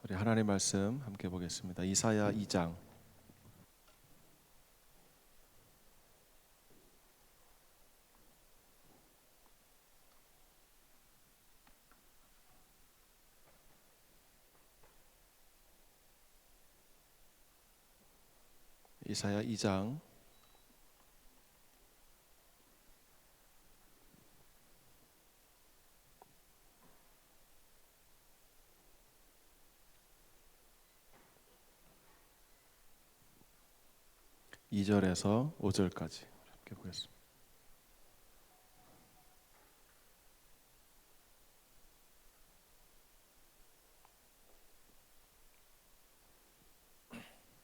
우리 하나님 말씀 함께 보겠습니다. 이사야 2장. 이사야 2장 2절에서 5절까지 함께 보겠습니다.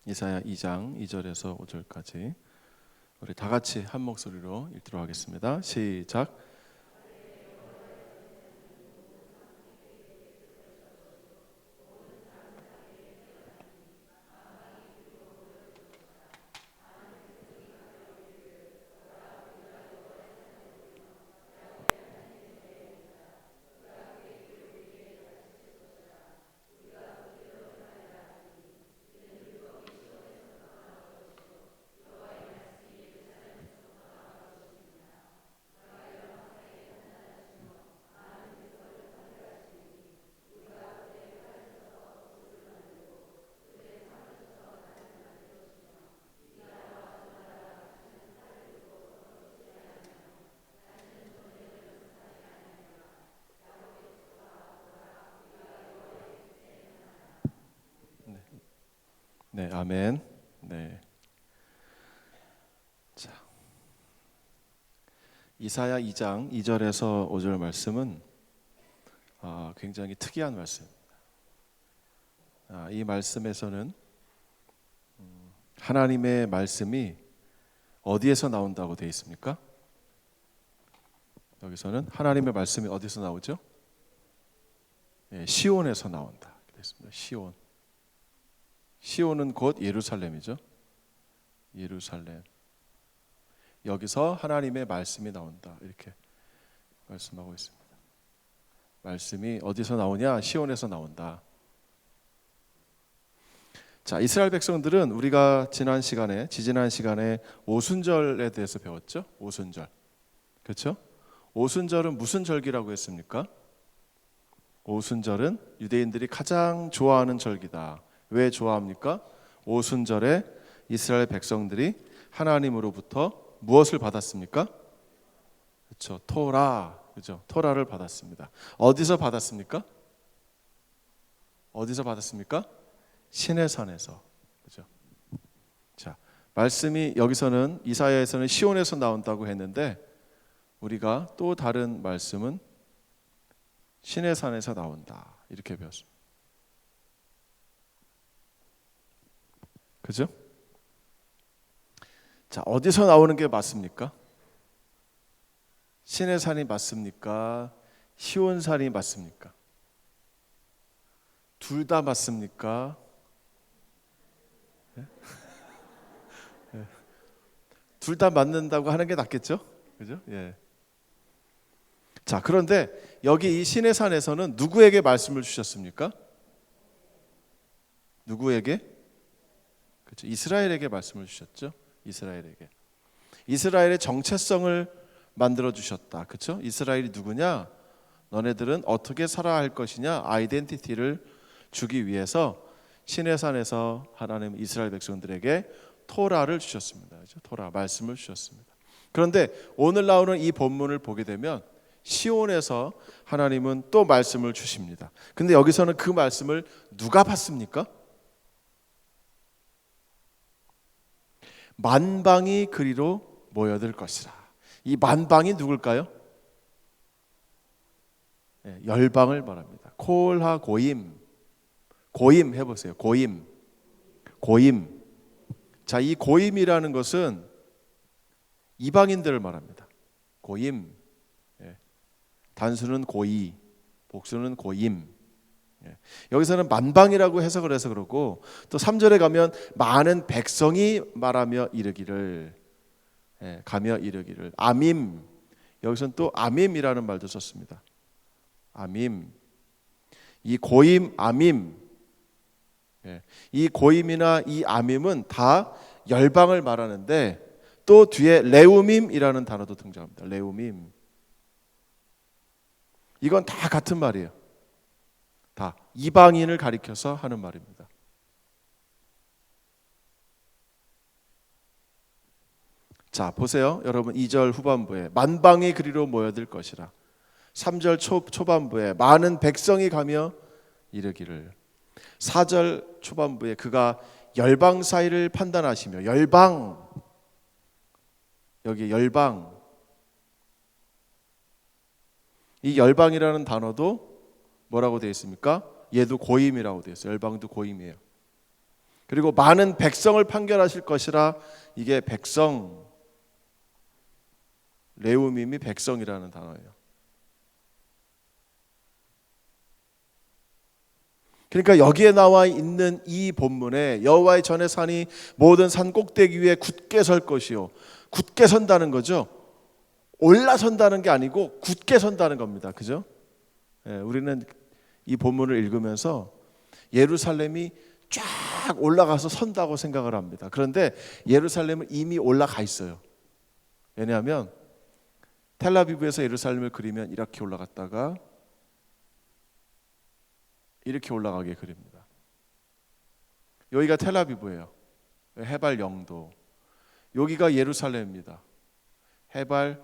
이사야 2장 2절에서 5절까지 우리 다 같이 한 목소리로 읽도록 하겠습니다. 시작. 네, 아멘. 네. 자, 이사야 2장 2절에서 5절 말씀은 굉장히 특이한 말씀입니다. 이 말씀에서는 하나님의 말씀이 어디에서 나온다고 되어 있습니까? 여기서는 하나님의 말씀이 어디서 나오죠? 네, 시온에서 나온다. 그랬습니다. 시온. 시온은 곧 예루살렘이죠. 예루살렘. 여기서 하나님의 말씀이 나온다. 이렇게 말씀하고 있습니다. 말씀이 어디서 나오냐? 시온에서 나온다. 자, 이스라엘 백성들은 우리가 지지난 시간에 오순절에 대해서 배웠죠. 오순절. 그렇죠? 오순절은 무슨 절기라고 했습니까? 오순절은 유대인들이 가장 좋아하는 절기다. 왜 좋아합니까? 오순절에 이스라엘 백성들이 하나님으로부터 무엇을 받았습니까? 그렇죠. 토라. 그렇죠. 토라를 받았습니다. 어디서 받았습니까? 어디서 받았습니까? 시내산에서. 그렇죠. 자, 말씀이 여기서는 이사야에서는 시온에서 나온다고 했는데 우리가 또 다른 말씀은 시내산에서 나온다. 이렇게 배웠습니다. 그죠? 자, 어디서 나오는 게 맞습니까? 시내산이 맞습니까? 시온산이 맞습니까? 둘 다 맞습니까? 네? 네. 둘 다 맞는다고 하는 게 낫겠죠? 그죠? 예. 자, 그런데 여기 이 시내산에서는 누구에게 말씀을 주셨습니까? 누구에게? 그렇죠. 이스라엘에게 말씀을 주셨죠. 이스라엘에게. 이스라엘의 정체성을 만들어 주셨다. 그렇죠? 이스라엘이 누구냐? 너네들은 어떻게 살아야 할 것이냐? 아이덴티티를 주기 위해서 시내산에서 하나님 이스라엘 백성들에게 토라를 주셨습니다. 그렇죠? 토라 말씀을 주셨습니다. 그런데 오늘 나오는 이 본문을 보게 되면 시온에서 하나님은 또 말씀을 주십니다. 근데 여기서는 그 말씀을 누가 받습니까? 만방이 그리로 모여들 것이라. 이 만방이 누굴까요? 네, 열방을 말합니다. 콜하 고임. 고임 해보세요. 고임. 고임. 자, 이 고임이라는 것은 이방인들을 말합니다. 고임. 예. 단수는 고이, 복수는 고임. 예. 여기서는 만방이라고 해석을 해서 그러고 또 3절에 가면 많은 백성이 말하며 이르기를, 예, 가며 이르기를. 아밈. 여기서는 또 아밈이라는 말도 썼습니다. 아밈. 이 고임 아밈, 예. 이 고임이나 이 아밈은 다 열방을 말하는데 또 뒤에 레우밈이라는 단어도 등장합니다. 레우밈. 이건 다 같은 말이에요. 다 이방인을 가리켜서 하는 말입니다. 자, 보세요. 여러분 2절 후반부에 만방이 그리로 모여들 것이라. 3절 초반부에 많은 백성이 가며 이르기를. 4절 초반부에 그가 열방 사이를 판단하시며. 열방, 여기 열방, 이 열방이라는 단어도 뭐라고 되어 있습니까? 얘도 고임이라고 되어 있어요. 열방도 고임이에요. 그리고 많은 백성을 판결하실 것이라. 이게 백성, 레우밈이 백성이라는 단어예요. 그러니까 여기에 나와 있는 이 본문에 여호와의 전의 산이 모든 산 꼭대기 위에 굳게 설 것이요. 굳게 선다는 거죠. 올라선다는 게 아니고 굳게 선다는 겁니다. 그죠? 예, 우리는 이 본문을 읽으면서 예루살렘이 쫙 올라가서 선다고 생각을 합니다. 그런데 예루살렘은 이미 올라가 있어요. 왜냐하면 텔아비브에서 예루살렘을 그리면 이렇게 올라갔다가 이렇게 올라가게 그립니다. 여기가 텔아비브예요. 해발 0도. 여기가 예루살렘입니다. 해발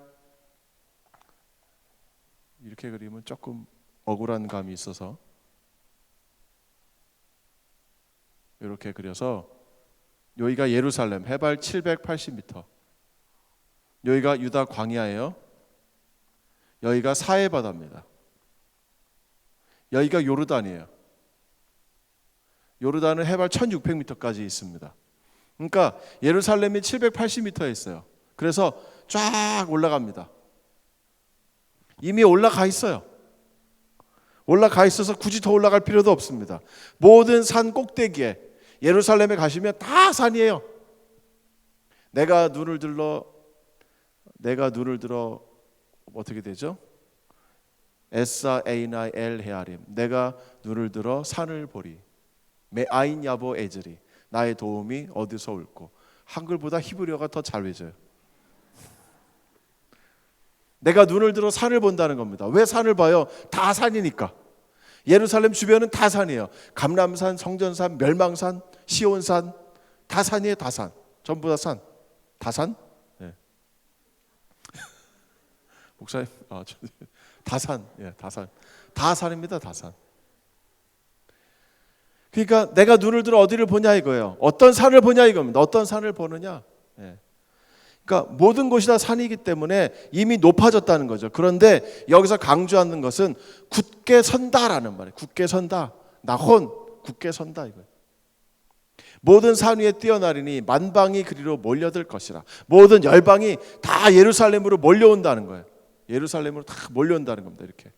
이렇게 그리면 조금 억울한 감이 있어서 이렇게 그려서 여기가 예루살렘 해발 780m. 여기가 유다 광야예요. 여기가 사해 바다입니다. 여기가 요르단이에요. 요르단은 해발 1600m까지 있습니다. 그러니까 예루살렘이 780m에 있어요. 그래서 쫙 올라갑니다. 이미 올라가 있어요. 올라가 있어서 굳이 더 올라갈 필요도 없습니다. 모든 산 꼭대기에 예루살렘에 가시면 다 산이에요. 내가 눈을 들어 어떻게 되죠? 에사 에이나 엘 헤아림. 내가 눈을 들어 산을 보리. 메아인 야보 에즈리. 나의 도움이 어디서 올고. 한글보다 히브리어가 더 잘 외져요. 내가 눈을 들어 산을 본다는 겁니다. 왜 산을 봐요? 다 산이니까. 예루살렘 주변은 다 산이에요. 감람산, 성전산, 멸망산, 시온산, 다 산이에요. 다 산. 전부 다 산. 다 산? 네. 목사님, 다 산. 예, 다 산. 다 산입니다. 다 산. 그러니까 내가 눈을 들어 어디를 보냐 이거예요. 어떤 산을 보냐 이겁니다. 어떤 산을 보느냐. 예. 그러니까 모든 곳이 다 산이기 때문에 이미 높아졌다는 거죠. 그런데 여기서 강조하는 것은 굳게 선다라는 말이에요. 굳게 선다. 나혼 굳게 선다 이거예요. 모든 산 위에 뛰어나리니 만방이 그리로 몰려들 것이라. 모든 열방이 다 예루살렘으로 몰려온다는 거예요. 예루살렘으로 다 몰려온다는 겁니다. 이렇게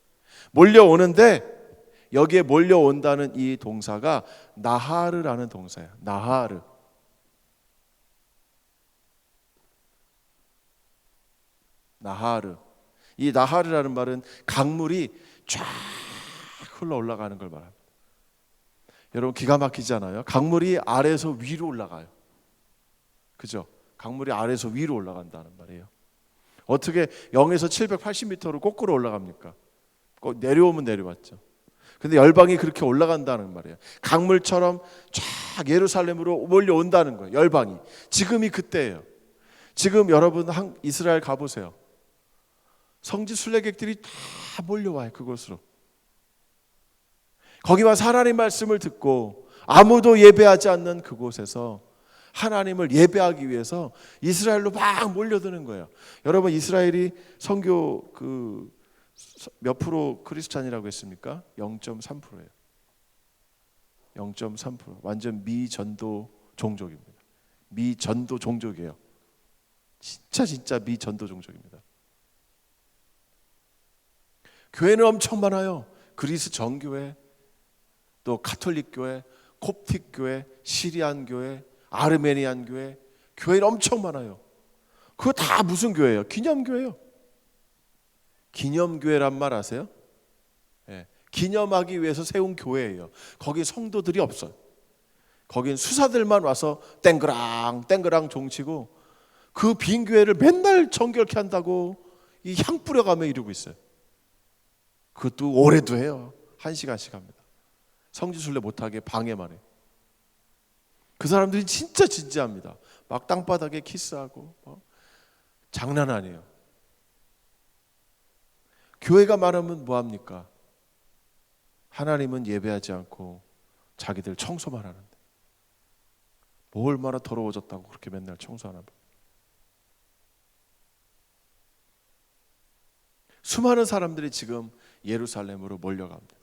몰려오는데 여기에 몰려온다는 이 동사가 나하르라는 동사예요. 나하르. 나하르. 이 나하르라는 말은 강물이 쫙 흘러 올라가는 걸 말합니다. 여러분 기가 막히잖아요. 강물이 아래에서 위로 올라가요. 그죠? 강물이 아래에서 위로 올라간다는 말이에요. 어떻게 0에서 780m로 거꾸로 올라갑니까? 꼭 내려오면 내려왔죠. 근데 열방이 그렇게 올라간다는 말이에요. 강물처럼 쫙 예루살렘으로 몰려온다는 거예요. 열방이. 지금이 그때예요. 지금 여러분 이스라엘 가보세요. 성지 순례객들이 다 몰려와요. 그곳으로. 거기 와서 하나님 말씀을 듣고 아무도 예배하지 않는 그곳에서 하나님을 예배하기 위해서 이스라엘로 막 몰려드는 거예요. 여러분 이스라엘이 선교 몇 프로 크리스찬이라고 했습니까? 0.3%예요. 0.3%. 완전 미전도 종족입니다. 미전도 종족이에요. 진짜 미전도 종족입니다. 교회는 엄청 많아요. 그리스 정교회, 또 가톨릭 교회, 콥틱 교회, 시리안 교회, 아르메니안 교회, 교회는 엄청 많아요. 그거 다 무슨 교회예요? 기념교회예요. 기념교회란 말 아세요? 네. 기념하기 위해서 세운 교회예요. 거기 성도들이 없어요. 거긴 수사들만 와서 땡그랑 땡그랑 종치고 그 빈 교회를 맨날 정결케 한다고 이 향 뿌려가며 이러고 있어요. 그것도 오래도 해요. 1시간씩 합니다. 성지순례 못하게 방해만 해요. 그 사람들이 진짜 진지합니다. 막 땅바닥에 키스하고 장난 아니에요. 교회가 많으면 뭐합니까? 하나님은 예배하지 않고 자기들 청소만 하는데 뭐 얼마나 더러워졌다고 그렇게 맨날 청소하나 봐요. 수많은 사람들이 지금 예루살렘으로 몰려갑니다.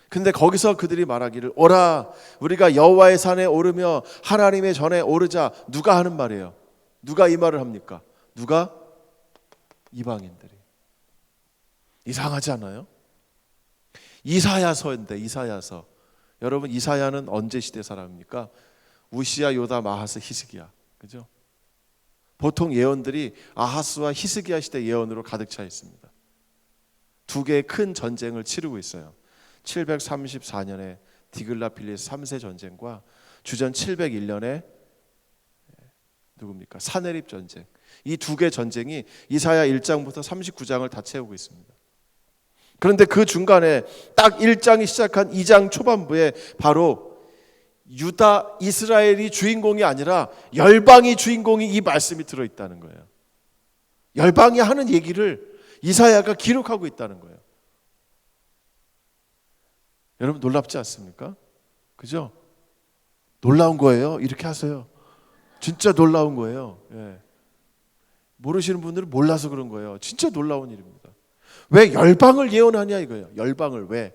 근데 거기서 그들이 말하기를 오라 우리가 여호와의 산에 오르며 하나님의 전에 오르자. 누가 하는 말이에요? 누가 이 말을 합니까? 누가? 이방인들이. 이상하지 않아요? 이사야서인데 이사야서. 여러분 이사야는 언제 시대 사람입니까? 우시야, 요담, 아하스, 히스기야. 그죠? 보통 예언들이 아하스와 히스기야 시대 예언으로 가득 차 있습니다. 두 개의 큰 전쟁을 치르고 있어요. 734년에 디글라필리스 3세 전쟁과 주전 701년에 누굽니까? 사네립 전쟁. 이 두 개 전쟁이 이사야 1장부터 39장을 다 채우고 있습니다. 그런데 그 중간에 딱 1장이 시작한 2장 초반부에 바로 유다, 이스라엘이 주인공이 아니라 열방이 주인공이 이 말씀이 들어있다는 거예요. 열방이 하는 얘기를 이사야가 기록하고 있다는 거예요. 여러분 놀랍지 않습니까? 그죠? 놀라운 거예요. 이렇게 하세요. 진짜 놀라운 거예요. 예. 모르시는 분들은 몰라서 그런 거예요. 진짜 놀라운 일입니다. 왜 열방을 예언하냐 이거예요. 열방을 왜?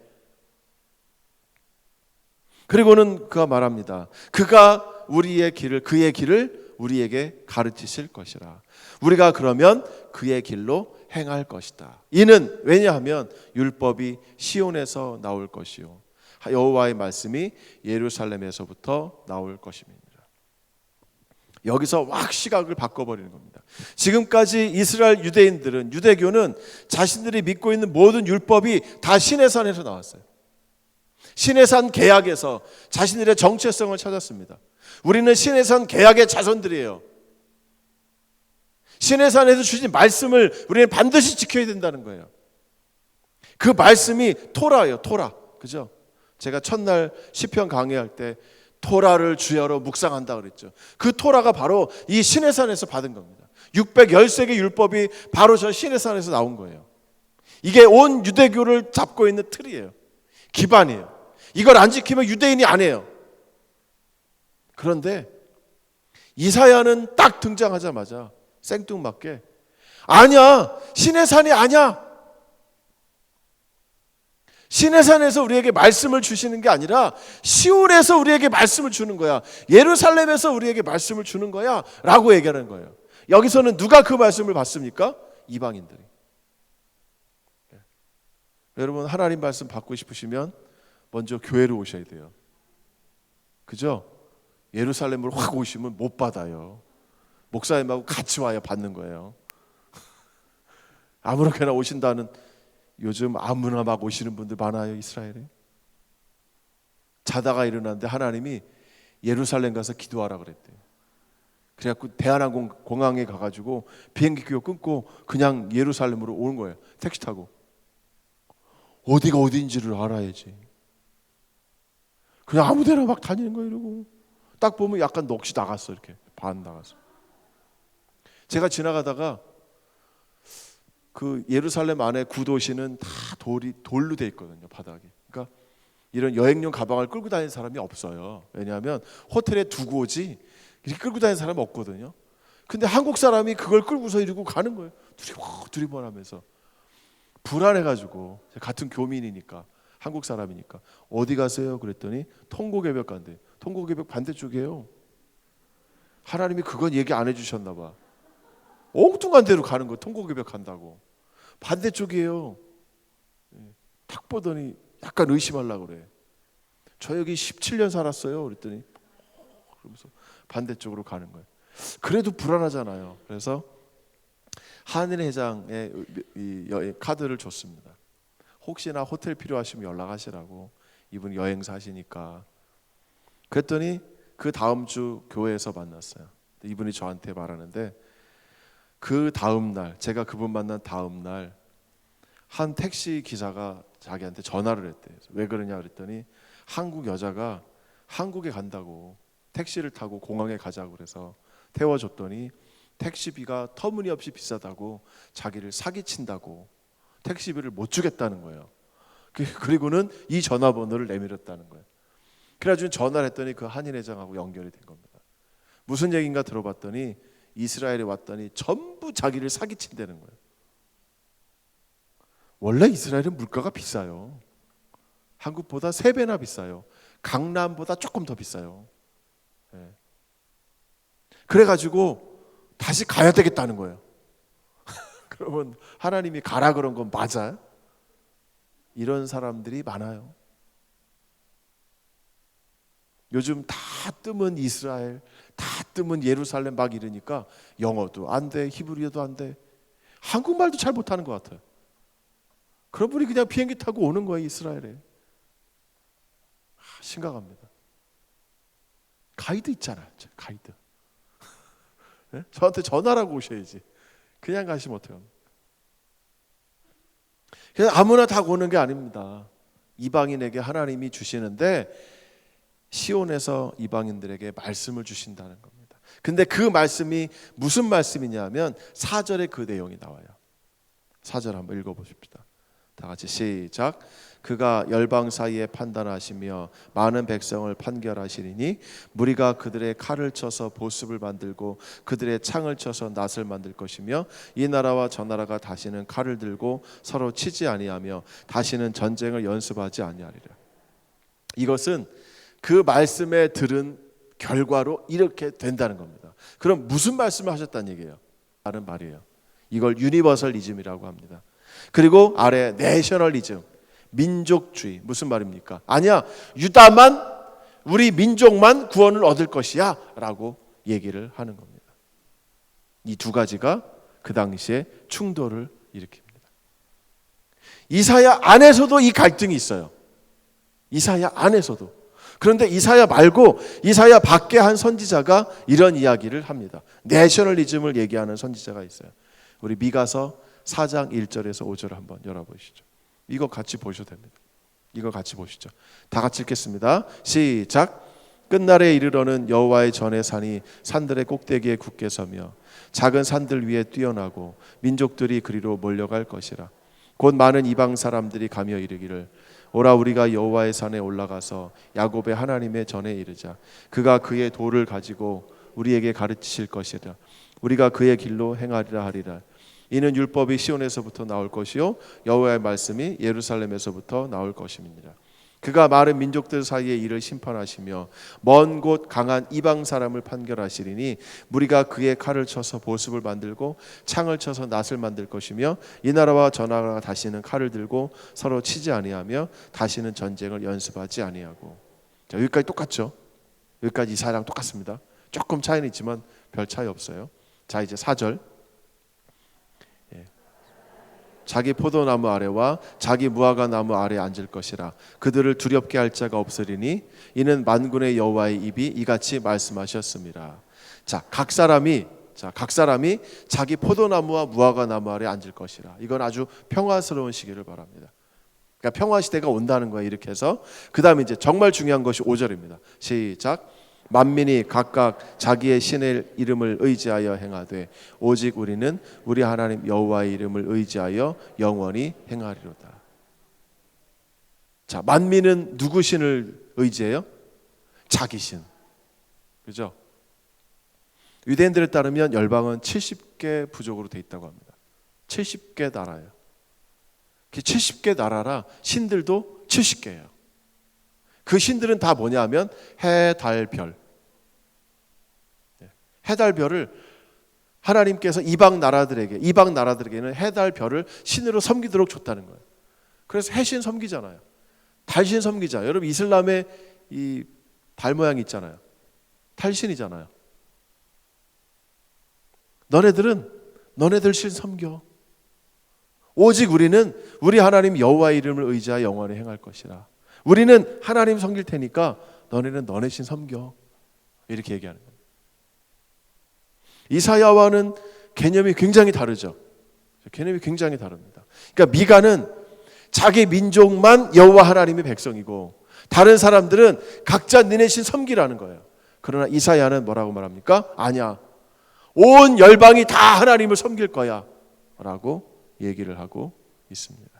그리고는 그가 말합니다. 그가 우리의 길을 그의 길을 우리에게 가르치실 것이라. 우리가 그러면 그의 길로 행할 것이다. 이는 왜냐하면 율법이 시온에서 나올 것이요 여호와의 말씀이 예루살렘에서부터 나올 것입니다. 여기서 확 시각을 바꿔버리는 겁니다. 지금까지 이스라엘 유대인들은 유대교는 자신들이 믿고 있는 모든 율법이 다 시내산에서 나왔어요. 시내산 계약에서 자신들의 정체성을 찾았습니다. 우리는 시내산 계약의 자손들이에요. 시내산에서 주신 말씀을 우리는 반드시 지켜야 된다는 거예요. 그 말씀이 토라예요. 토라. 그죠? 제가 첫날 시편 강의할 때 토라를 주야로 묵상한다 그랬죠. 그 토라가 바로 이 시내산에서 받은 겁니다. 613개 율법이 바로 저 시내산에서 나온 거예요. 이게 온 유대교를 잡고 있는 틀이에요. 기반이에요. 이걸 안 지키면 유대인이 아니에요. 그런데 이사야는 딱 등장하자마자 생뚱맞게 아니야, 시내산이 아니야. 시내산에서 우리에게 말씀을 주시는 게 아니라 시온에서 우리에게 말씀을 주는 거야. 예루살렘에서 우리에게 말씀을 주는 거야 라고 얘기하는 거예요. 여기서는 누가 그 말씀을 받습니까? 이방인들이. 여러분 하나님 말씀 받고 싶으시면 먼저 교회로 오셔야 돼요. 그죠? 예루살렘으로 확 오시면 못 받아요. 목사님하고 같이 와야 받는 거예요. 아무렇게나 오신다는 요즘 아무나 막 오시는 분들 많아요. 이스라엘에. 자다가 일어났는데 하나님이 예루살렘 가서 기도하라 그랬대요. 그래갖고 대한항공 공항에 가가지고 비행기 표 끊고 그냥 예루살렘으로 오는 거예요. 택시 타고. 어디가 어디인지를 알아야지. 그냥 아무데나 막 다니는 거예요. 이러고 딱 보면 약간 넋이 나갔어. 이렇게 반 나갔어. 제가 지나가다가 그 예루살렘 안에 구도시는 다 돌로 돼 있거든요. 바닥이. 그러니까 이런 여행용 가방을 끌고 다니는 사람이 없어요. 왜냐하면 호텔에 두고 오지 이렇게 끌고 다니는 사람이 없거든요. 근데 한국 사람이 그걸 끌고서 이러고 가는 거예요. 두리번하면서 불안해가지고 같은 교민이니까 한국 사람이니까 어디 가세요? 그랬더니 통곡외벽 간대. 통곡외벽 반대쪽이에요. 하나님이 그건 얘기 안 해주셨나 봐. 엉뚱한 데로 가는 거예요. 통곡외벽 간다고. 반대쪽이에요. 딱 보더니 약간 의심하려고 그래. 저 여기 17년 살았어요. 그랬더니 그러면서 반대쪽으로 가는 거예요. 그래도 불안하잖아요. 그래서 한인 회장의 이 카드를 줬습니다. 혹시나 호텔 필요하시면 연락하시라고. 이분 여행사 하시니까. 그랬더니 그 다음 주 교회에서 만났어요. 이분이 저한테 말하는데 그 다음 날, 제가 그분 만난 다음 날 한 택시 기사가 자기한테 전화를 했대요. 왜 그러냐 그랬더니 한국 여자가 한국에 간다고 택시를 타고 공항에 가자고 그래서 태워줬더니 택시비가 터무니없이 비싸다고 자기를 사기친다고 택시비를 못 주겠다는 거예요. 그리고는 이 전화번호를 내밀었다는 거예요. 그래가지고 전화를 했더니 그 한인회장하고 연결이 된 겁니다. 무슨 얘기인가 들어봤더니 이스라엘에 왔더니 전부 자기를 사기친다는 거예요. 원래 이스라엘은 물가가 비싸요. 한국보다 3배나 비싸요. 강남보다 조금 더 비싸요. 네. 그래가지고 다시 가야 되겠다는 거예요. 그러면 하나님이 가라 그런 건 맞아요? 이런 사람들이 많아요. 요즘 다 뜨면 이스라엘, 다 뜨면 예루살렘 막 이러니까 영어도 안 돼, 히브리어도 안 돼, 한국말도 잘 못하는 것 같아요. 그런 분이 그냥 비행기 타고 오는 거예요, 이스라엘에. 심각합니다. 가이드 있잖아요, 가이드. 네? 저한테 전화라고 오셔야지. 그냥 가시면 어떡해요? 그냥 아무나 다 오는 게 아닙니다. 이방인에게 하나님이 주시는데 시온에서 이방인들에게 말씀을 주신다는 겁니다. 근데 그 말씀이 무슨 말씀이냐면 4절에 그 내용이 나와요. 4절 한번 읽어보십시다. 다 같이 시작. 그가 열방 사이에 판단하시며 많은 백성을 판결하시리니 무리가 그들의 칼을 쳐서 보습을 만들고 그들의 창을 쳐서 낫을 만들 것이며 이 나라와 저 나라가 다시는 칼을 들고 서로 치지 아니하며 다시는 전쟁을 연습하지 아니하리라. 이것은 그 말씀에 들은 결과로 이렇게 된다는 겁니다. 그럼 무슨 말씀을 하셨다는 얘기예요? 다른 말이에요. 이걸 유니버설리즘이라고 합니다. 그리고 아래 내셔널리즘, 민족주의. 무슨 말입니까? 아니야, 유다만, 우리 민족만 구원을 얻을 것이야 라고 얘기를 하는 겁니다. 이 두 가지가 그 당시에 충돌을 일으킵니다. 이사야 안에서도 이 갈등이 있어요. 이사야 안에서도. 그런데 이사야 말고 이사야 밖에 한 선지자가 이런 이야기를 합니다. 내셔널리즘을 얘기하는 선지자가 있어요. 우리 미가서 4장 1절에서 5절 한번 열어보시죠. 이거 같이 보셔도 됩니다. 이거 같이 보시죠. 다 같이 읽겠습니다. 시작. 끝날에 이르러는 여호와의 전의 산이 산들의 꼭대기에 굳게 서며 작은 산들 위에 뛰어나고 민족들이 그리로 몰려갈 것이라. 곧 많은 이방 사람들이 가며 이르기를 오라 우리가 여호와의 산에 올라가서 야곱의 하나님의 전에 이르자. 그가 그의 도를 가지고 우리에게 가르치실 것이라. 우리가 그의 길로 행하리라 하리라. 이는 율법이 시온에서부터 나올 것이요 여호와의 말씀이 예루살렘에서부터 나올 것임이니라. 그가 많은 민족들 사이에 이를 심판하시며 먼 곳 강한 이방 사람을 판결하시리니 무리가 그의 칼을 쳐서 보습을 만들고 창을 쳐서 낫을 만들 것이며 이 나라와 저 나라가 다시는 칼을 들고 서로 치지 아니하며 다시는 전쟁을 연습하지 아니하고. 자, 여기까지 똑같죠? 여기까지 이사야랑 똑같습니다. 조금 차이는 있지만 별 차이 없어요. 자, 이제 4절. 자기 포도나무 아래와 자기 무화과 나무 아래에 앉을 것이라. 그들을 두렵게 할 자가 없으리니 이는 만군의 여호와의 입이 이같이 말씀하셨습니다. 자, 각 사람이 자기 포도나무와 무화과 나무 아래에 앉을 것이라. 이건 아주 평화스러운 시기를 바랍니다. 그러니까 평화 시대가 온다는 거예요. 이렇게 해서 그다음에 이제 정말 중요한 것이 5절입니다. 시작. 만민이 각각 자기의 신의 이름을 의지하여 행하되 오직 우리는 우리 하나님 여호와의 이름을 의지하여 영원히 행하리로다. 자, 만민은 누구 신을 의지해요? 자기 신. 그죠? 유대인들에 따르면 열방은 70개 부족으로 돼 있다고 합니다. 70개 나라예요. 70개 나라라 신들도 70개예요. 그 신들은 다 뭐냐 하면 해, 달, 별. 해, 달, 별을 하나님께서 이방 나라들에게는 해, 달, 별을 신으로 섬기도록 줬다는 거예요. 그래서 해신 섬기잖아요. 달신 섬기자. 여러분 이슬람의 이 달 모양이 있잖아요. 달신이잖아요. 너네들 신 섬겨. 오직 우리는 우리 하나님 여호와의 이름을 의지하여 영원히 행할 것이라. 우리는 하나님 섬길 테니까 너네는 너네 신 섬겨. 이렇게 얘기하는 겁니다. 이사야와는 개념이 굉장히 다르죠. 개념이 굉장히 다릅니다. 그러니까 미가는 자기 민족만 여호와 하나님의 백성이고 다른 사람들은 각자 너네 신 섬기라는 거예요. 그러나 이사야는 뭐라고 말합니까? 아니야. 온 열방이 다 하나님을 섬길 거야 라고 얘기를 하고 있습니다.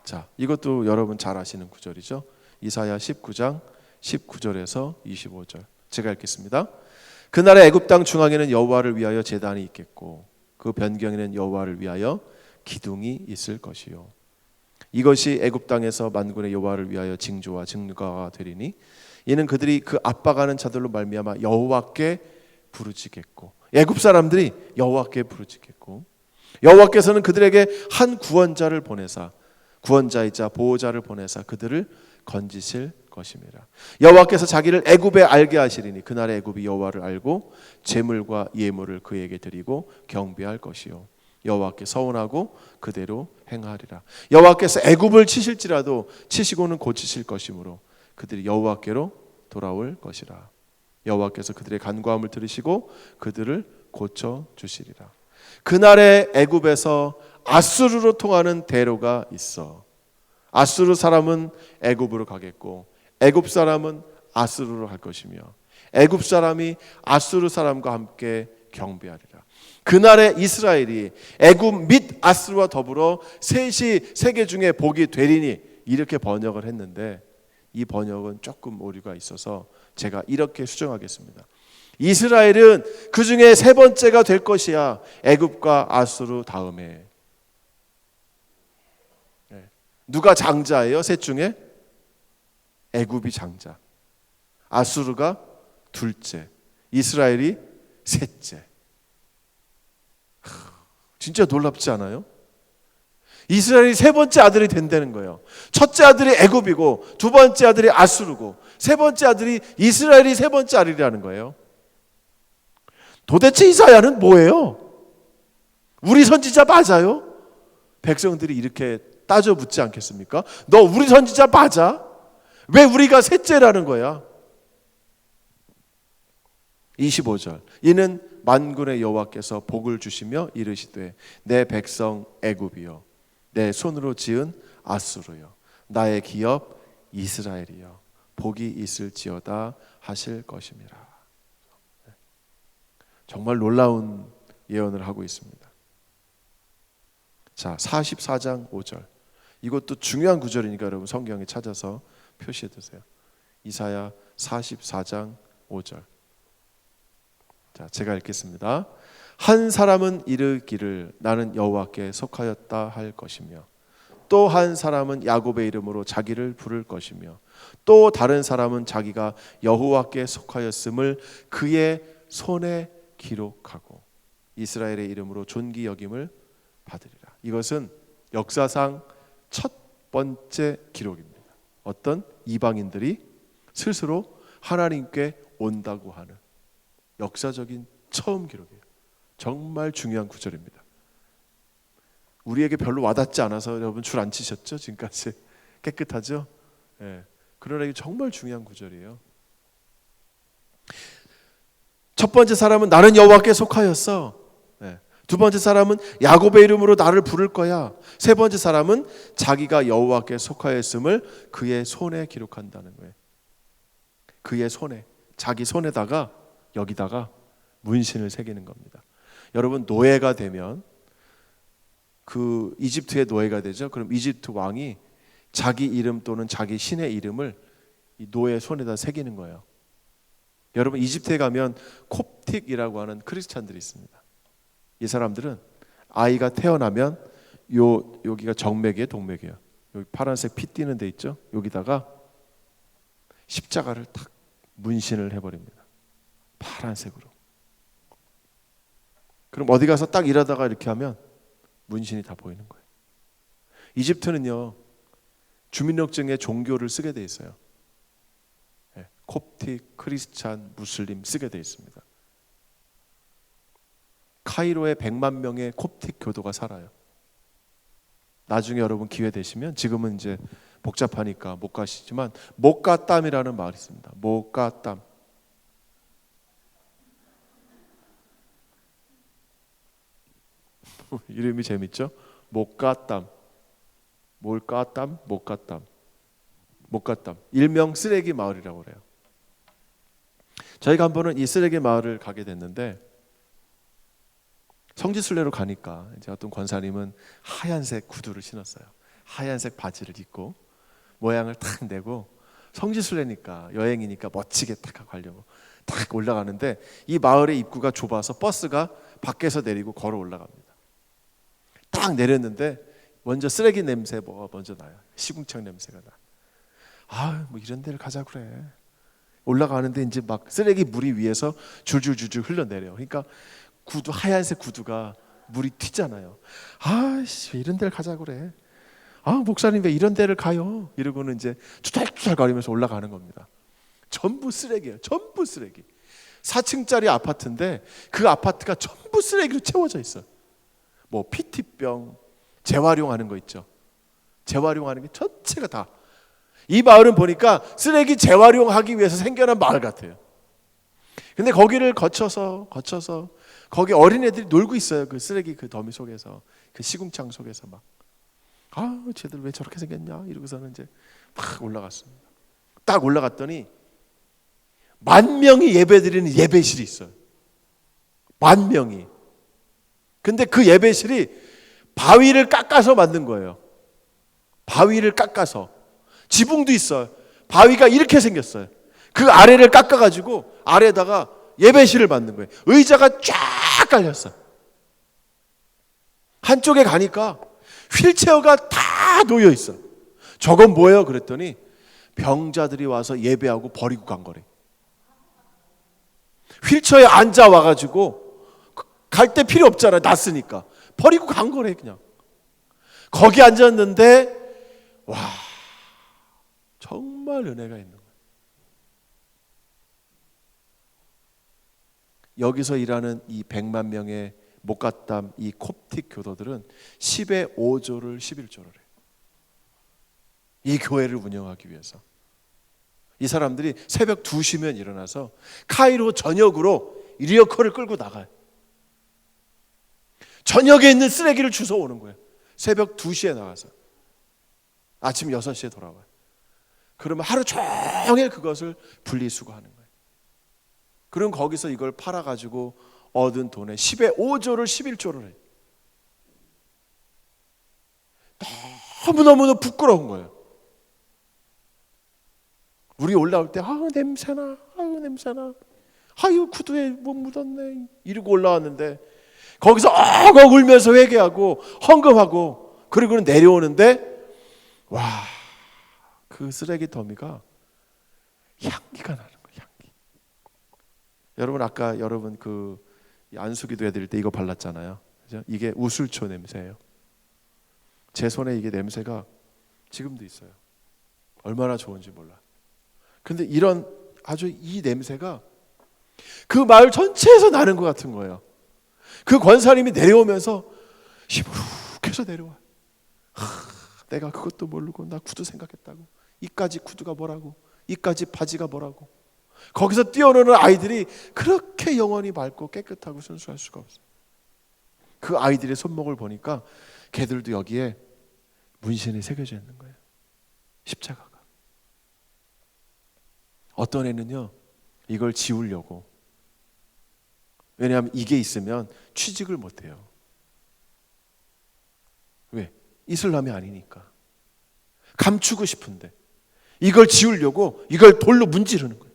자, 이것도 여러분 잘 아시는 구절이죠. 이사야 19장 19절에서 25절 제가 읽겠습니다. 그날의 애굽 땅 중앙에는 여호와를 위하여 제단이 있겠고 그 변경에는 여호와를 위하여 기둥이 있을 것이요 이것이 애굽 땅에서 만군의 여호와를 위하여 징조와 증거가 되리니 이는 그들이 그 압박하는 자들로 말미암아 여호와께 부르짖겠고 애굽 사람들이 여호와께 부르짖겠고 여호와께서는 그들에게 한 구원자를 보내사 구원자이자 보호자를 보내사 그들을 건지실 것입니다. 여호와께서 자기를 애굽에 알게 하시리니 그날의 애굽이 여호와를 알고 제물과 예물을 그에게 드리고 경배할 것이요 여호와께 서원하고 그대로 행하리라. 여호와께서 애굽을 치실지라도 치시고는 고치실 것이므로 그들이 여호와께로 돌아올 것이라. 여호와께서 그들의 간구함을 들으시고 그들을 고쳐 주시리라. 그날의 애굽에서 아수르로 통하는 대로가 있어. 아수르 사람은 애굽으로 가겠고 애굽 사람은 아수르로 갈 것이며 애굽 사람이 아수르 사람과 함께 경배하리라. 그날에 이스라엘이 애굽 및 아수르와 더불어 셋이 세계 중에 복이 되리니 이렇게 번역을 했는데 이 번역은 조금 오류가 있어서 제가 이렇게 수정하겠습니다. 이스라엘은 그 중에 세 번째가 될 것이야. 애굽과 아수르 다음에. 누가 장자예요? 셋 중에? 애굽이 장자, 아수르가 둘째, 이스라엘이 셋째. 진짜 놀랍지 않아요? 이스라엘이 세 번째 아들이 된다는 거예요. 첫째 아들이 애굽이고 두 번째 아들이 아수르고 세 번째 아들이 이스라엘이 세 번째 아들이라는 거예요. 도대체 이사야는 뭐예요? 우리 선지자 맞아요? 백성들이 이렇게 따져 묻지 않겠습니까? 너 우리 선지자 맞아? 왜 우리가 셋째라는 거야? 25절 이는 만군의 여호와께서 복을 주시며 이르시되 내 백성 애굽이요 내 손으로 지은 아수르요 나의 기업 이스라엘이요 복이 있을지어다 하실 것임이라. 정말 놀라운 예언을 하고 있습니다. 자, 44장 5절 이것도 중요한 구절이니까 여러분 성경에 찾아서 표시해 두세요. 이사야 44장 5절. 자, 제가 읽겠습니다. 한 사람은 이르기를 나는 여호와께 속하였다 할 것이며 또 한 사람은 야곱의 이름으로 자기를 부를 것이며 또 다른 사람은 자기가 여호와께 속하였음을 그의 손에 기록하고 이스라엘의 이름으로 존귀 여김을 받으리라. 이것은 역사상 첫 번째 기록입니다. 어떤 이방인들이 스스로 하나님께 온다고 하는 역사적인 처음 기록이에요. 정말 중요한 구절입니다. 우리에게 별로 와닿지 않아서 여러분 줄 안 치셨죠? 지금까지 깨끗하죠? 예. 그러나 이게 정말 중요한 구절이에요. 첫 번째 사람은 나는 여호와께 속하였어. 두 번째 사람은 야곱의 이름으로 나를 부를 거야. 세 번째 사람은 자기가 여호와께 속하였음을 그의 손에 기록한다는 거예요. 그의 손에, 자기 손에다가 여기다가 문신을 새기는 겁니다. 여러분 노예가 되면 그 이집트의 노예가 되죠. 그럼 이집트 왕이 자기 이름 또는 자기 신의 이름을 이 노예 손에다 새기는 거예요. 여러분 이집트에 가면 콥틱이라고 하는 크리스찬들이 있습니다. 이 사람들은 아이가 태어나면 여기가 정맥이에요, 동맥이에요. 여기 파란색 피 띠는 데 있죠. 여기다가 십자가를 탁 문신을 해버립니다. 파란색으로. 그럼 어디 가서 딱 일하다가 이렇게 하면 문신이 다 보이는 거예요. 이집트는요 주민등록증에 종교를 쓰게 돼 있어요. 콥틱, 크리스찬, 무슬림 쓰게 돼 있습니다. 카이로에 100만 명의 콥틱 교도가 살아요. 나중에 여러분 기회 되시면 지금은 이제 복잡하니까 못 가시지만 목가땀이라는 마을이 있습니다. 목가땀. 이름이 재밌죠? 목가땀. 몰가땀, 목가땀. 목가땀. 일명 쓰레기 마을이라고 그래요. 저희가 한 번은 이 쓰레기 마을을 가게 됐는데 성지순례로 가니까 이제 어떤 권사님은 하얀색 구두를 신었어요. 하얀색 바지를 입고 모양을 탁 내고 성지순례니까 여행이니까 멋지게 탁 가려고 탁 올라가는데 이 마을의 입구가 좁아서 버스가 밖에서 내리고 걸어 올라갑니다. 딱 내렸는데 먼저 쓰레기 냄새 뭐가 먼저 나요. 시궁창 냄새가 나. 아, 뭐 이런 데를 가자 그래. 올라가는데 이제 막 쓰레기 물이 위에서 줄줄줄줄 흘러내려. 그러니까 구두 하얀색 구두가 물이 튀잖아요. 아씨 이런 데를 가자 그래. 아 목사님 왜 이런 데를 가요? 이러고는 이제 투덜투덜 거리면서 올라가는 겁니다. 전부 쓰레기예요. 전부 쓰레기. 4층짜리 아파트인데 그 아파트가 전부 쓰레기로 채워져 있어요. 뭐 PT병, 재활용하는 거 있죠. 재활용하는 게 전체가 다. 이 마을은 보니까 쓰레기 재활용하기 위해서 생겨난 마을 같아요. 근데 거기를 거쳐서 거기 어린애들이 놀고 있어요. 그 쓰레기 그 더미 속에서, 그 시궁창 속에서 막. 아, 쟤들 왜 저렇게 생겼냐? 이러고서는 이제 막 올라갔습니다. 딱 올라갔더니 10,000명이 예배드리는 예배실이 있어요. 10,000명이. 근데 그 예배실이 바위를 깎아서 만든 거예요. 바위를 깎아서. 지붕도 있어요. 바위가 이렇게 생겼어요. 그 아래를 깎아가지고 아래에다가 예배실을 만든 거예요. 의자가 쫙 깔렸어. 한쪽에 가니까 휠체어가 다 놓여 있어. 저건 뭐예요? 그랬더니 병자들이 와서 예배하고 버리고 간 거래. 휠체어에 앉아 와가지고 갈 때 필요 없잖아. 놨으니까 버리고 간 거래 그냥. 거기 앉았는데 와 정말 은혜가 있는 거예요. 여기서 일하는 이 100만 명의 목가땀 이 콥틱 교도들은 10의 5조를 11조를 해요. 이 교회를 운영하기 위해서. 이 사람들이 새벽 2시면 일어나서 카이로 전역으로 리어커를 끌고 나가요. 저녁에 있는 쓰레기를 주워 오는 거예요. 새벽 2시에 나가서 아침 6시에 돌아와요. 그러면 하루 종일 그것을 분리수거하는 거예요. 그럼 거기서 이걸 팔아가지고 얻은 돈의 10의 5조를 11조를 해요. 너무너무 부끄러운 거예요. 우리 올라올 때 아우 냄새나, 아우 냄새나, 아유 구두에 뭐 묻었네 이러고 올라왔는데 거기서 엉엉 울면서 회개하고 헌금하고 그리고는 내려오는데 와, 그 쓰레기 더미가 향기가 나는 거예요. 향기. 여러분 아까 여러분 그 안수기도 해드릴 때 이거 발랐잖아요. 그죠? 이게 우술초 냄새예요. 제 손에 이게 냄새가 지금도 있어요. 얼마나 좋은지 몰라. 근데 이런 아주 이 냄새가 그 마을 전체에서 나는 것 같은 거예요. 그 권사님이 내려오면서 시무룩해서 내려와. 내가 그것도 모르고 나 구두 생각했다고. 이까지 구두가 뭐라고, 이까지 바지가 뭐라고. 거기서 뛰어노는 아이들이 그렇게 영혼이 맑고 깨끗하고 순수할 수가 없어요. 그 아이들의 손목을 보니까 걔들도 여기에 문신이 새겨져 있는 거예요. 십자가가. 어떤 애는요 이걸 지우려고. 왜냐하면 이게 있으면 취직을 못해요. 왜? 이슬람이 아니니까. 감추고 싶은데 이걸 지우려고 이걸 돌로 문지르는 거예요.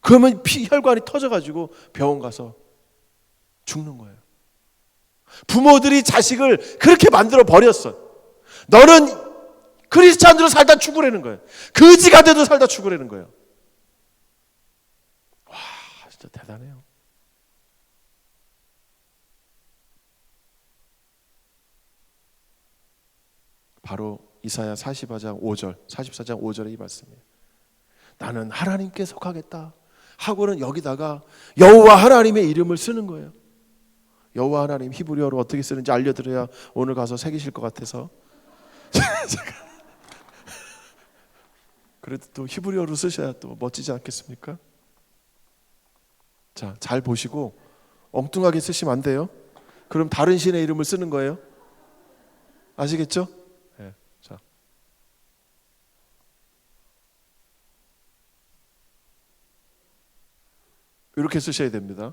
그러면 혈관이 터져가지고 병원 가서 죽는 거예요. 부모들이 자식을 그렇게 만들어 버렸어. 너는 크리스찬으로 살다 죽으라는 거예요. 거지가 돼도 살다 죽으라는 거예요. 와, 진짜 대단해요. 바로 이사야 44장 5절, 44장 5절의 이 말씀이에요. 나는 하나님께 속하겠다 하고는 여기다가 여호와 하나님의 이름을 쓰는 거예요. 여호와 하나님 히브리어로 어떻게 쓰는지 알려드려야 오늘 가서 새기실 것 같아서 그래도 또 히브리어로 쓰셔야 또 멋지지 않겠습니까? 자, 잘 보시고 엉뚱하게 쓰시면 안 돼요. 그럼 다른 신의 이름을 쓰는 거예요. 아시겠죠? 네, 자. 이렇게 쓰셔야 됩니다.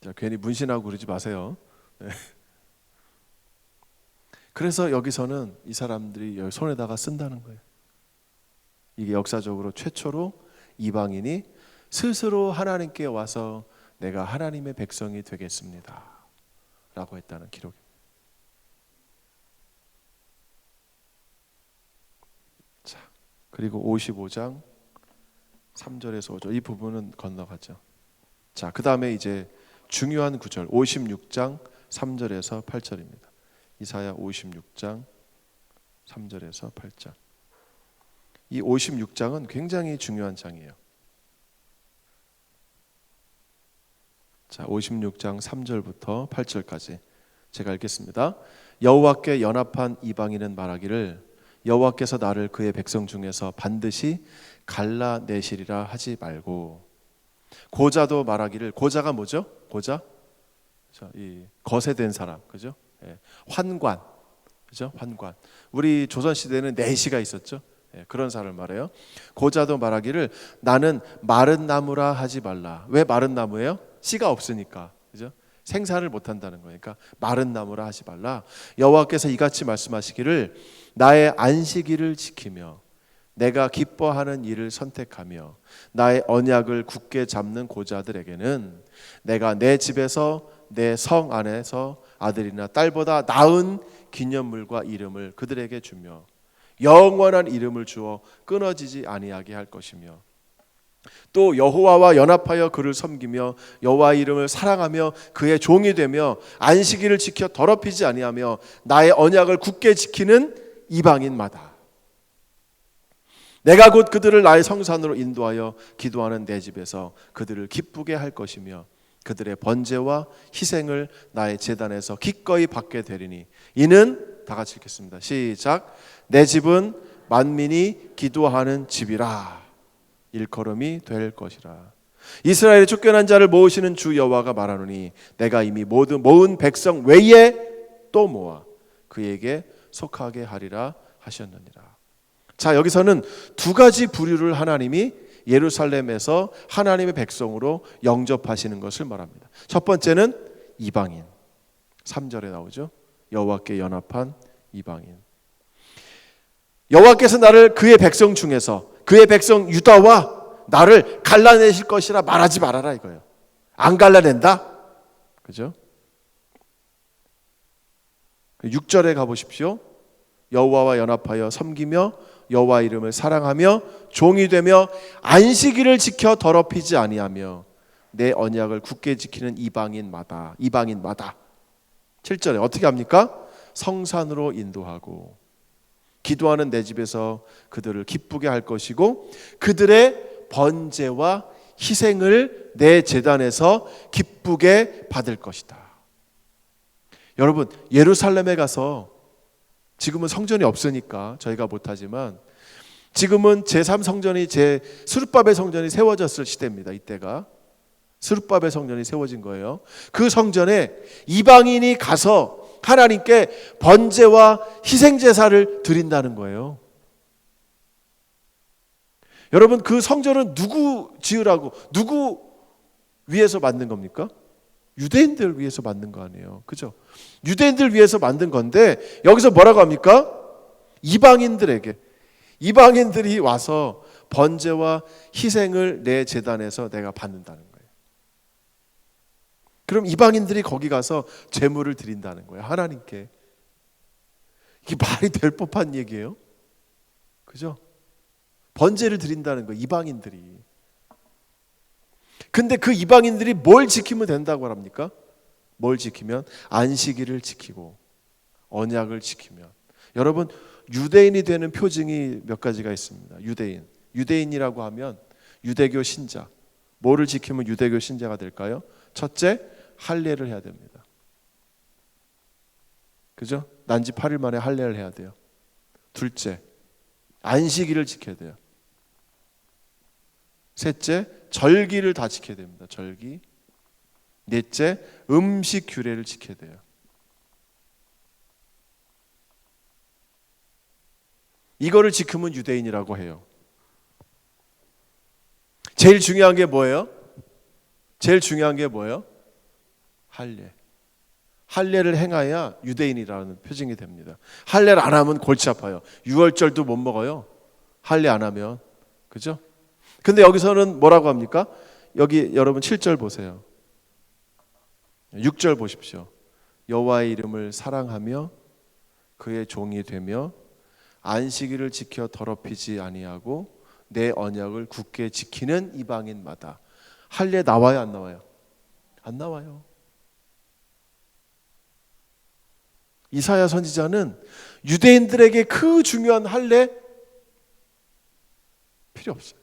자, 괜히 문신하고 그러지 마세요. 네. 그래서 여기서는 이 사람들이 손에다가 쓴다는 거예요. 이게 역사적으로 최초로 이방인이 스스로 하나님께 와서 내가 하나님의 백성이 되겠습니다 라고 했다는 기록입니다. 자, 그리고 55장 3절에서 5절 이 부분은 건너가죠. 자, 그 다음에 이제 중요한 구절 56장 3절에서 8절입니다. 이사야 56장 3절에서 8절. 이 56장은 굉장히 중요한 장이에요. 자, 56장 3절부터 8절까지 제가 읽겠습니다. 여호와께 연합한 이방인은 말하기를 여호와께서 나를 그의 백성 중에서 반드시 갈라내시리라 하지 말고, 고자도 말하기를, 고자가 뭐죠? 고자? 이 거세된 사람, 그죠? 예. 환관, 그죠? 환관. 우리 조선 시대에는 내시가 있었죠. 예, 그런 사람을 말해요. 고자도 말하기를 나는 마른 나무라 하지 말라. 왜 마른 나무예요? 씨가 없으니까, 그죠? 생산을 못 한다는 거니까 마른 나무라 하지 말라. 여호와께서 이같이 말씀하시기를 나의 안식일을 지키며 내가 기뻐하는 일을 선택하며 나의 언약을 굳게 잡는 고자들에게는 내가 내 집에서 내 성 안에서 아들이나 딸보다 나은 기념물과 이름을 그들에게 주며 영원한 이름을 주어 끊어지지 아니하게 할 것이며 또 여호와와 연합하여 그를 섬기며 여호와 이름을 사랑하며 그의 종이 되며 안식일을 지켜 더럽히지 아니하며 나의 언약을 굳게 지키는 이방인마다 내가 곧 그들을 나의 성산으로 인도하여 기도하는 내 집에서 그들을 기쁘게 할 것이며 그들의 번제와 희생을 나의 제단에서 기꺼이 받게 되리니 이는 다 같이 읽겠습니다. 시작. 내 집은 만민이 기도하는 집이라 일컬음이 될 것이라. 이스라엘의 쫓겨난 자를 모으시는 주 여호와가 말하노니 내가 이미 모든 모은 백성 외에 또 모아 그에게 속하게 하리라 하셨느니라. 자, 여기서는 두 가지 부류를 하나님이 예루살렘에서 하나님의 백성으로 영접하시는 것을 말합니다. 첫 번째는 이방인. 3절에 나오죠. 여호와께 연합한 이방인. 여호와께서 나를 그의 백성 중에서 그의 백성 유다와 나를 갈라내실 것이라 말하지 말아라 이거예요. 안 갈라낸다? 그죠? 6절에 가보십시오. 여호와와 연합하여 섬기며 여호와 이름을 사랑하며 종이 되며 안식일을 지켜 더럽히지 아니하며 내 언약을 굳게 지키는 이방인마다 7절에 어떻게 합니까? 성산으로 인도하고 기도하는 내 집에서 그들을 기쁘게 할 것이고 그들의 번제와 희생을 내 제단에서 기쁘게 받을 것이다. 여러분, 예루살렘에 가서 지금은 성전이 없으니까 저희가 못하지만 지금은 제3성전이 스룹바벨 성전이 세워졌을 시대입니다. 이때가 스룹바벨 성전이 세워진 거예요. 그 성전에 이방인이 가서 하나님께 번제와 희생제사를 드린다는 거예요. 여러분, 그 성전은 누구 지으라고, 누구 위해서 만든 겁니까? 유대인들 위해서 만든 거 아니에요. 그죠? 유대인들 위해서 만든 건데 여기서 뭐라고 합니까? 이방인들이 와서 번제와 희생을 내 제단에서 내가 받는다는 거예요. 그럼 이방인들이 거기 가서 제물을 드린다는 거예요. 하나님께. 이게 말이 될 법한 얘기예요. 그죠? 번제를 드린다는 거예요. 이방인들이. 근데 그 이방인들이 뭘 지키면 된다고 합니까? 뭘 지키면? 안식일을 지키고 언약을 지키면. 여러분, 유대인이 되는 표징이 몇 가지가 있습니다. 유대인이라고 하면 유대교 신자. 뭐를 지키면 유대교 신자가 될까요? 첫째, 할례를 해야 됩니다. 그죠? 난지 8일 만에 할례를 해야 돼요. 둘째, 안식일을 지켜야 돼요. 셋째, 절기를 다 지켜야 됩니다. 절기. 넷째, 음식 규례를 지켜야 돼요. 이거를 지키면 유대인이라고 해요. 제일 중요한 게 뭐예요? 제일 중요한 게 뭐예요? 할례. 할례를 행해야 유대인이라는 표징이 됩니다. 할례를 안 하면 골치 아파요. 유월절도 못 먹어요. 할례 안 하면. 그죠? 근데 여기서는 뭐라고 합니까? 여기 여러분 7절 보세요. 6절 보십시오. 여호와의 이름을 사랑하며 그의 종이 되며 안식일을 지켜 더럽히지 아니하고 내 언약을 굳게 지키는 이방인마다. 할례 나와요, 안 나와요? 안 나와요. 이사야 선지자는 유대인들에게 그 중요한 할례 필요 없어요.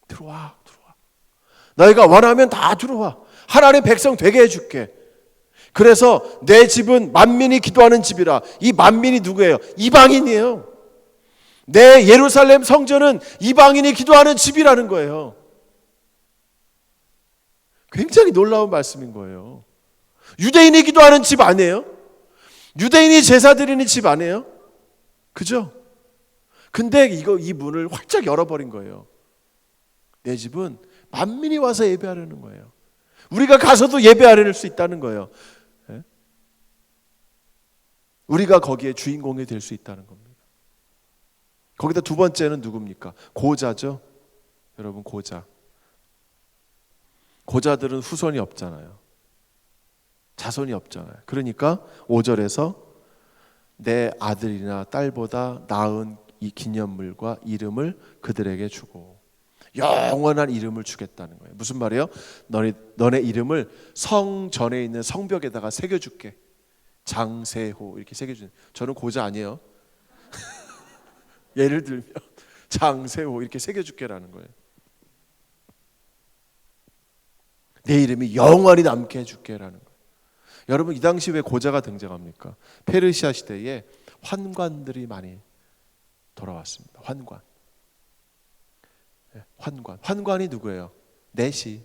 들어와. 너희가 원하면 다 들어와. 하나님 백성 되게 해줄게. 그래서 내 집은 만민이 기도하는 집이라. 이 만민이 누구예요? 이방인이에요. 내 예루살렘 성전은 이방인이 기도하는 집이라는 거예요. 굉장히 놀라운 말씀인 거예요. 유대인이 기도하는 집 아니에요? 유대인이 제사 드리는 집 아니에요? 그죠? 근데 이 문을 활짝 열어버린 거예요. 내 집은 만민이 와서 예배하려는 거예요. 우리가 가서도 예배할 수 있다는 거예요. 예? 우리가 거기에 주인공이 될 수 있다는 겁니다. 거기다 두 번째는 누굽니까? 고자죠. 여러분, 고자. 고자들은 후손이 없잖아요. 자손이 없잖아요. 그러니까 5절에서 내 아들이나 딸보다 나은 이 기념물과 이름을 그들에게 주고 영원한 이름을 주겠다는 거예요. 무슨 말이에요? 너네 이름을 성전에 있는 성벽에다가 새겨줄게. 장세호 이렇게 새겨주는. 저는 고자 아니에요. 예를 들면 장세호 이렇게 새겨줄게라는 거예요. 내 이름이 영원히 남게 해줄게라는 거예요. 여러분, 이 당시 왜 고자가 등장합니까? 페르시아 시대에 환관들이 많이 돌아왔습니다. 환관이 누구예요? 내시.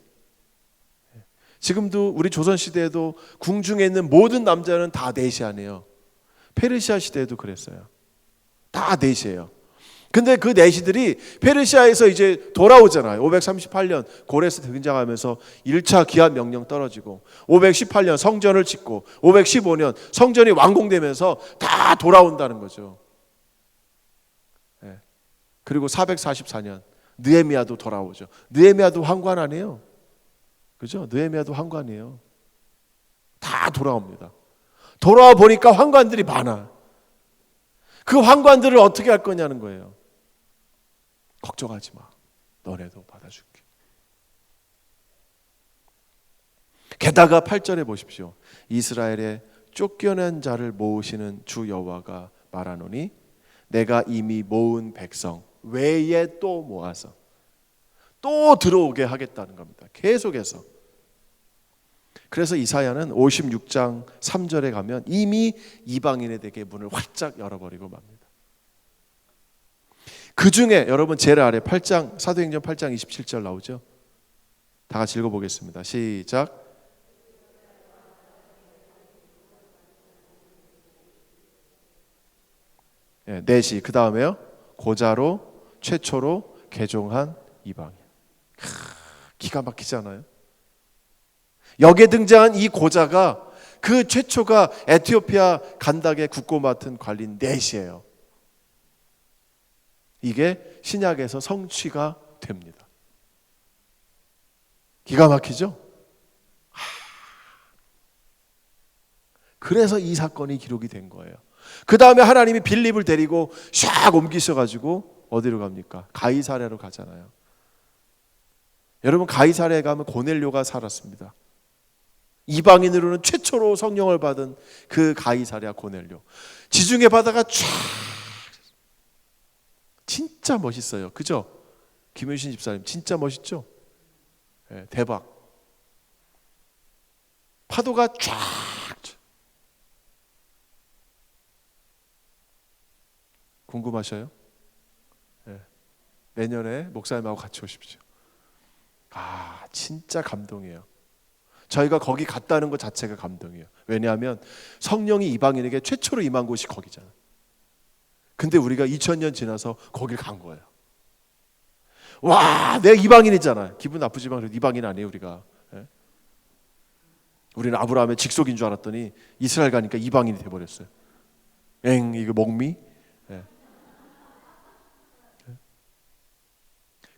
지금도 우리 조선 시대에도 궁중에 있는 모든 남자는 다 내시 아니에요. 페르시아 시대에도 그랬어요. 다 내시예요. 근데 그 내시들이 페르시아에서 이제 돌아오잖아요. 538년 고레스 등장하면서 1차 기한 명령 떨어지고 518년 성전을 짓고 515년 성전이 완공되면서 다 돌아온다는 거죠. 그리고 444년 느헤미야도 돌아오죠. 느헤미야도 환관 아니에요. 그죠? 느헤미야도 환관이에요. 다 돌아옵니다. 돌아와 보니까 환관들이 많아. 그 환관들을 어떻게 할 거냐는 거예요. 걱정하지 마. 너네도 받아줄게. 게다가 8절에 보십시오. 이스라엘의 쫓겨난 자를 모으시는 주 여호와가 말하노니 내가 이미 모은 백성 외에 또 모아서 또 들어오게 하겠다는 겁니다. 계속해서. 그래서 이사야는 56장 3절에 가면 이미 이방인에게 문을 활짝 열어버리고 맙니다. 그 중에 여러분 제일 아래 8장 사도행전 8장 27절 나오죠. 다 같이 읽어보겠습니다. 시작. 넷이 그 다음에요. 고자로 최초로 개종한 이방인. 기가 막히지 않아요? 여기에 등장한 이 고자가 그 최초가 에티오피아 간닥의 국고 맡은 관리인 넷이에요. 이게 신약에서 성취가 됩니다. 기가 막히죠? 그래서 이 사건이 기록이 된 거예요. 그 다음에 하나님이 빌립을 데리고 샥 옮기셔가지고 어디로 갑니까? 가이사랴로 가잖아요. 여러분, 가이사랴에 가면 고넬료가 살았습니다. 이방인으로는 최초로 성령을 받은 그 가이사랴 고넬료. 지중해 바다가 쫙 진짜 멋있어요. 그죠? 김효신 집사님 진짜 멋있죠? 네, 대박. 파도가 쫙. 궁금하셔요? 네. 내년에 목사님하고 같이 오십시오. 진짜 감동이에요. 저희가 거기 갔다는 것 자체가 감동이에요. 왜냐하면 성령이 이방인에게 최초로 임한 곳이 거기잖아요. 근데 우리가 2000년 지나서 거길 간 거예요. 와, 내가 이방인이잖아. 기분 나쁘지만 그래도 이방인 아니에요, 우리가. 예? 우리는 아브라함의 직속인 줄 알았더니 이스라엘 가니까 이방인이 돼버렸어요. 이거 먹미? 예.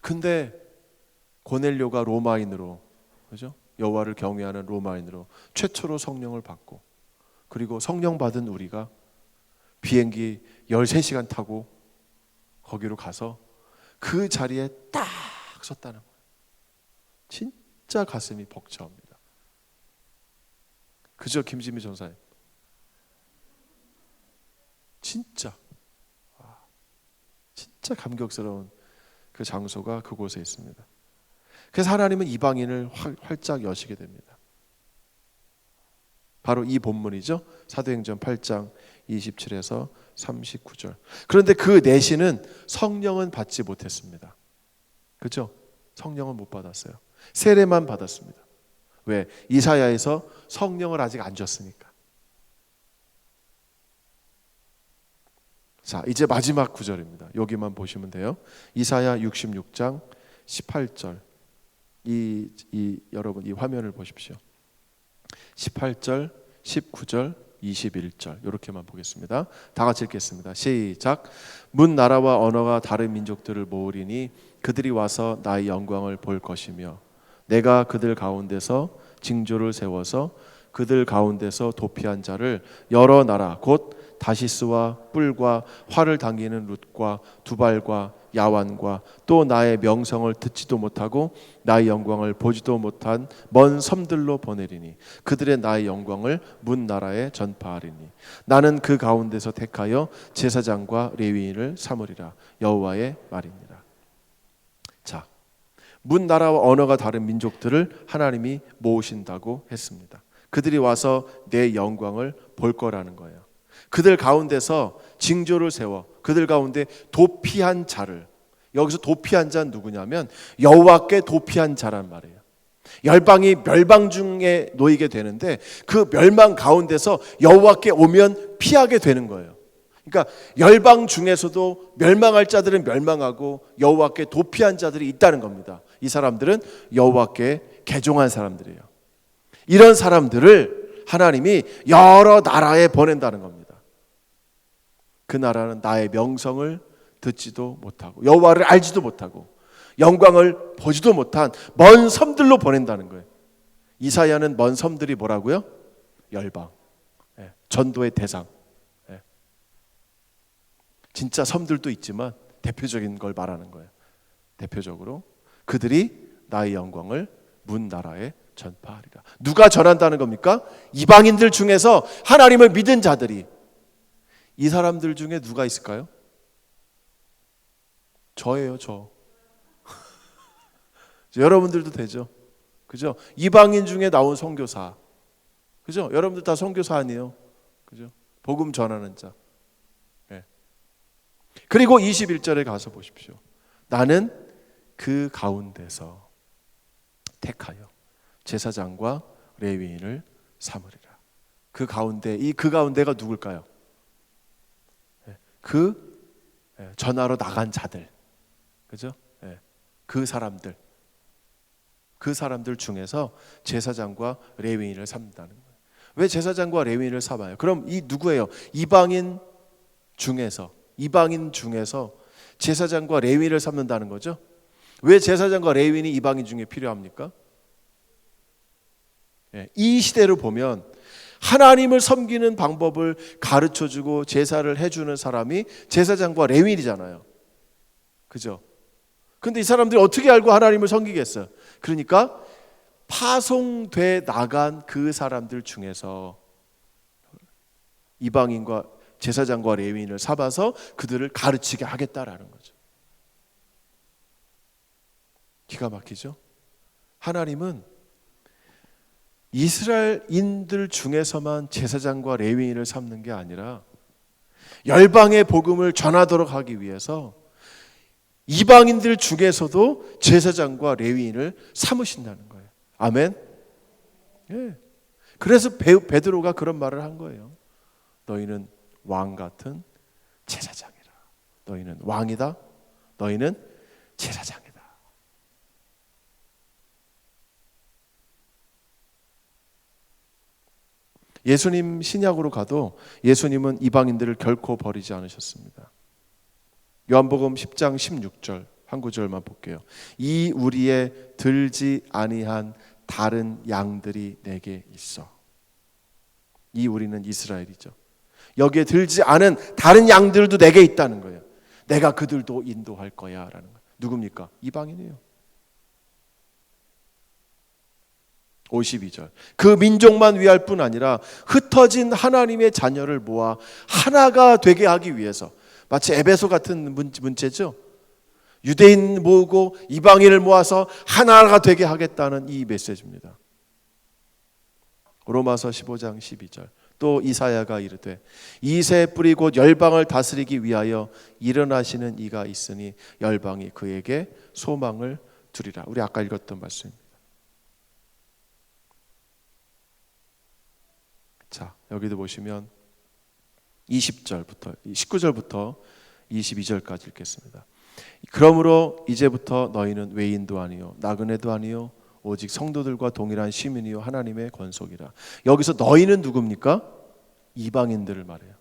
근데 고넬료가 로마인으로, 그죠? 여호와를 경외하는 로마인으로 최초로 성령을 받고, 그리고 성령 받은 우리가 비행기 13시간 타고 거기로 가서 그 자리에 딱 섰다는 거예요. 진짜 가슴이 벅차옵니다. 그죠, 김지미 전사님? 진짜 감격스러운 그 장소가 그곳에 있습니다. 그래서 하나님은 이방인을 활짝 여시게 됩니다. 바로 이 본문이죠. 사도행전 8장 27에서 39절. 그런데 그 내시는 성령은 받지 못했습니다. 그렇죠? 성령은 못 받았어요. 세례만 받았습니다. 왜? 이사야에서 성령을 아직 안 줬으니까. 자, 이제 마지막 구절입니다. 여기만 보시면 돼요. 이사야 66장 18절. 여러분 이 화면을 보십시오. 18절, 19절, 21절 이렇게만 보겠습니다. 다 같이 읽겠습니다. 시작. 문 나라와 언어가 다른 민족들을 모으리니 그들이 와서 나의 영광을 볼 것이며 내가 그들 가운데서 징조를 세워서 그들 가운데서 도피한 자를 여러 나라 곧 다시스와 뿔과 활을 당기는 룻과 두발과 야완과 또 나의 명성을 듣지도 못하고 나의 영광을 보지도 못한 먼 섬들로 보내리니 그들의 나의 영광을 문 나라에 전파하리니 나는 그 가운데서 택하여 제사장과 레위인을 삼으리라. 여호와의 말이니라. 자, 문 나라와 언어가 다른 민족들을 하나님이 모으신다고 했습니다. 그들이 와서 내 영광을 볼 거라는 거예요. 그들 가운데서 징조를 세워 그들 가운데 도피한 자를, 여기서 도피한 자는 누구냐면 여호와께 도피한 자란 말이에요. 열방이 멸망 중에 놓이게 되는데 그 멸망 가운데서 여호와께 오면 피하게 되는 거예요. 그러니까 열방 중에서도 멸망할 자들은 멸망하고 여호와께 도피한 자들이 있다는 겁니다. 이 사람들은 여호와께 개종한 사람들이에요. 이런 사람들을 하나님이 여러 나라에 보낸다는 겁니다. 그 나라는 나의 명성을 듣지도 못하고 여호와를 알지도 못하고 영광을 보지도 못한 먼 섬들로 보낸다는 거예요. 이사야는 먼 섬들이 뭐라고요? 열방, 전도의 대상. 진짜 섬들도 있지만 대표적인 걸 말하는 거예요. 대표적으로 그들이 나의 영광을 문 나라에 전파하리라. 누가 전한다는 겁니까? 이방인들 중에서 하나님을 믿은 자들이. 이 사람들 중에 누가 있을까요? 저예요, 저. 여러분들도 되죠. 그죠? 이방인 중에 나온 선교사. 그죠? 여러분들 다 선교사 아니에요. 그죠? 복음 전하는 자. 네. 그리고 21절에 가서 보십시오. 나는 그 가운데서 택하여 제사장과 레위인을 삼으리라. 그 가운데, 그 가운데가 누굴까요? 그 전하러 나간 자들, 그죠? 그 사람들 중에서 제사장과 레위인을 삼는다는 거예요. 왜 제사장과 레위인을 삼아요? 그럼 이 누구예요? 이방인 중에서 제사장과 레위인을 삼는다는 거죠. 왜 제사장과 레위인이 이방인 중에 필요합니까? 이 시대를 보면 하나님을 섬기는 방법을 가르쳐주고 제사를 해주는 사람이 제사장과 레위인이잖아요. 그죠? 근데 이 사람들이 어떻게 알고 하나님을 섬기겠어요? 그러니까 파송돼 나간 그 사람들 중에서 이방인과 제사장과 레위인을 삼아서 그들을 가르치게 하겠다라는 거죠. 기가 막히죠? 하나님은 이스라엘인들 중에서만 제사장과 레위인을 삼는 게 아니라 열방의 복음을 전하도록 하기 위해서 이방인들 중에서도 제사장과 레위인을 삼으신다는 거예요. 아멘. 예. 그래서 베드로가 그런 말을 한 거예요. 너희는 왕 같은 제사장이라. 너희는 왕이다. 너희는 제사장이다. 예수님 신약으로 가도 예수님은 이방인들을 결코 버리지 않으셨습니다. 요한복음 10장 16절 한 구절만 볼게요. 이 우리의 들지 아니한 다른 양들이 내게 있어. 이 우리는 이스라엘이죠. 여기에 들지 않은 다른 양들도 내게 있다는 거예요. 내가 그들도 인도할 거야 라는 거예요. 누굽니까? 이방인이에요. 52절 그 민족만 위할 뿐 아니라 흩어진 하나님의 자녀를 모아 하나가 되게 하기 위해서, 마치 에베소 같은 문체죠. 유대인 모으고 이방인을 모아서 하나가 되게 하겠다는 이 메시지입니다. 로마서 15장 12절 또 이사야가 이르되 이새 뿌리 곧 열방을 다스리기 위하여 일어나시는 이가 있으니 열방이 그에게 소망을 두리라. 우리 아까 읽었던 말씀입니다. 자, 여기도 보시면 20절부터 19절부터 22절까지 읽겠습니다. 그러므로 이제부터 너희는 외인도 아니요 나그네도 아니요 오직 성도들과 동일한 시민이요 하나님의 권속이라. 여기서 너희는 누굽니까? 이방인들을 말해요.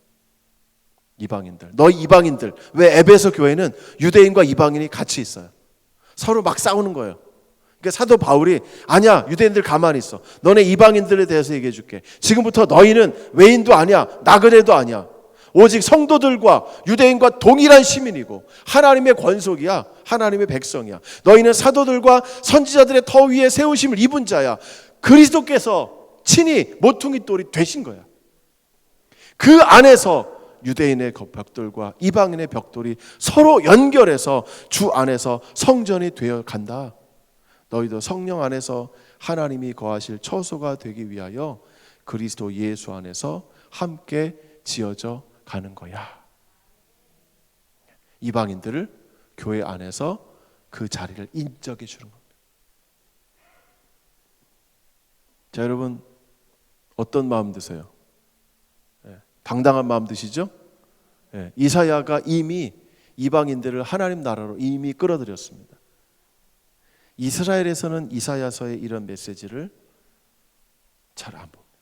이방인들. 너희 이방인들. 왜 에베소 교회는 유대인과 이방인이 같이 있어요. 서로 막 싸우는 거예요. 그러니까 사도 바울이 아니야, 유대인들 가만히 있어. 너네 이방인들에 대해서 얘기해 줄게. 지금부터 너희는 외인도 아니야, 나그네도 아니야. 오직 성도들과 유대인과 동일한 시민이고 하나님의 권속이야. 하나님의 백성이야. 너희는 사도들과 선지자들의 터 위에 세우심을 입은 자야. 그리스도께서 친히 모퉁이 돌이 되신 거야. 그 안에서 유대인의 벽돌과 이방인의 벽돌이 서로 연결해서 주 안에서 성전이 되어 간다. 너희도 성령 안에서 하나님이 거하실 처소가 되기 위하여 그리스도 예수 안에서 함께 지어져 가는 거야. 이방인들을 교회 안에서 그 자리를 인정해 주는 겁니다. 자, 여러분 어떤 마음 드세요? 당당한 마음 드시죠? 이사야가 이미 이방인들을 하나님 나라로 이미 끌어들였습니다. 이스라엘에서는 이사야서의 이런 메시지를 잘 안 봅니다.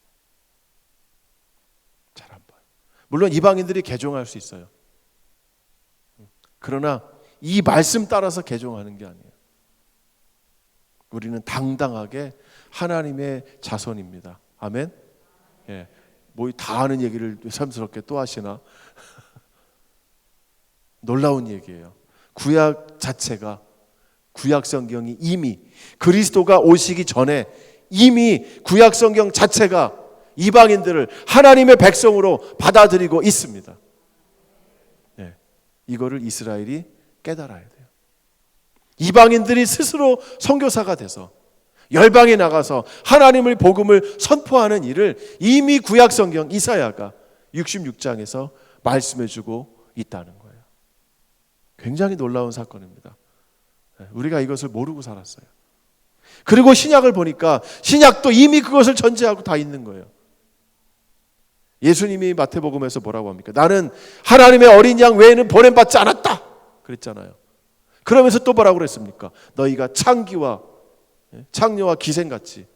잘 안 봐요. 물론 이방인들이 개종할 수 있어요. 그러나 이 말씀 따라서 개종하는 게 아니에요. 우리는 당당하게 하나님의 자손입니다. 아멘. 예. 뭐 다 아는 얘기를 새삼스럽게 또 하시나? 놀라운 얘기예요. 구약 자체가, 구약 성경이 이미 그리스도가 오시기 전에 이미 구약 성경 자체가 이방인들을 하나님의 백성으로 받아들이고 있습니다. 네, 이거를 이스라엘이 깨달아야 돼요. 이방인들이 스스로 선교사가 돼서 열방에 나가서 하나님의 복음을 선포하는 일을 이미 구약 성경 이사야가 66장에서 말씀해주고 있다는 거예요. 굉장히 놀라운 사건입니다. 우리가 이것을 모르고 살았어요. 그리고 신약을 보니까 신약도 이미 그것을 전제하고 다 있는 거예요. 예수님이 마태복음에서 뭐라고 합니까? 나는 하나님의 어린 양 외에는 보냄받지 않았다 그랬잖아요. 그러면서 또 뭐라고 그랬습니까? 너희가 창녀와 기생같이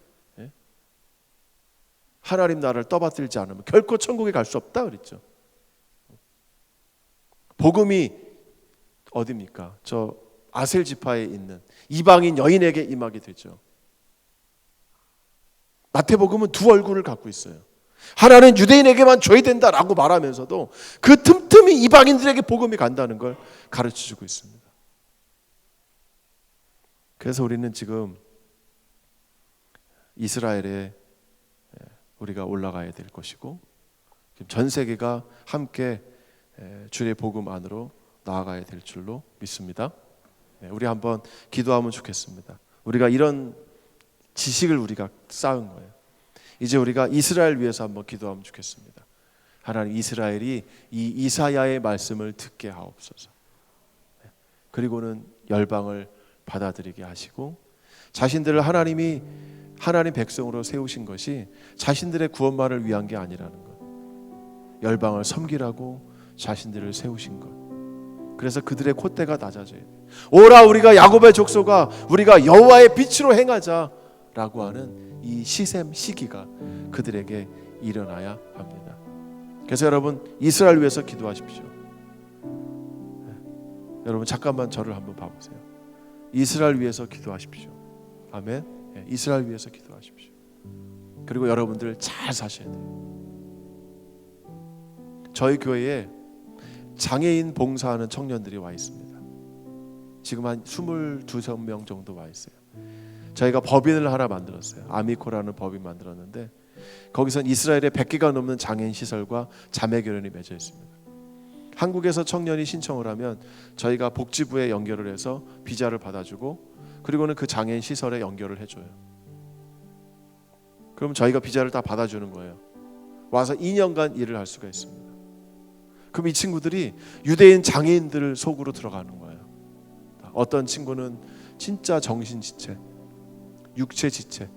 하나님 나라를 떠받들지 않으면 결코 천국에 갈 수 없다 그랬죠. 복음이 어디입니까? 저 아셀 지파에 있는 이방인 여인에게 임하게 되죠. 마태복음은 두 얼굴을 갖고 있어요. 하나는 유대인에게만 줘야 된다라고 말하면서도 그 틈틈이 이방인들에게 복음이 간다는 걸 가르쳐주고 있습니다. 그래서 우리는 지금 이스라엘에 우리가 올라가야 될 것이고 전 세계가 함께 주의 복음 안으로 나아가야 될 줄로 믿습니다. 우리 한번 기도하면 좋겠습니다. 우리가 이런 지식을 우리가 쌓은 거예요. 이제 우리가 이스라엘 위해서 한번 기도하면 좋겠습니다. 하나님, 이스라엘이 이 이사야의 말씀을 듣게 하옵소서. 그리고는 열방을 받아들이게 하시고 자신들을 하나님이 하나님 백성으로 세우신 것이 자신들의 구원만을 위한 게 아니라는 것, 열방을 섬기라고 자신들을 세우신 것. 그래서 그들의 콧대가 낮아져야 돼. 오라 우리가 야곱의 족속아, 우리가 여호와의 빛으로 행하자라고 하는 이 시샘 시기가 그들에게 일어나야 합니다. 그래서 여러분, 이스라엘 위해서 기도하십시오. 여러분 잠깐만 저를 한번 봐보세요. 이스라엘 위해서 기도하십시오. 아멘. 이스라엘 위해서 기도하십시오. 그리고 여러분들 잘 사셔야 돼요. 저희 교회에 장애인 봉사하는 청년들이 와 있습니다. 지금 한 22명 정도 와 있어요. 저희가 법인을 하나 만들었어요. 아미코라는 법인 만들었는데 거기선 이스라엘에 100개가 넘는 장애인 시설과 자매 결연이 맺어 있습니다. 한국에서 청년이 신청을 하면 저희가 복지부에 연결을 해서 비자를 받아주고 그리고는 그 장애인 시설에 연결을 해줘요. 그럼 저희가 비자를 다 받아주는 거예요. 와서 2년간 일을 할 수가 있습니다. 그럼 이 친구들이 유대인 장애인들 속으로 들어가는 거예요. 어떤 친구는 진짜 정신지체, 육체지체,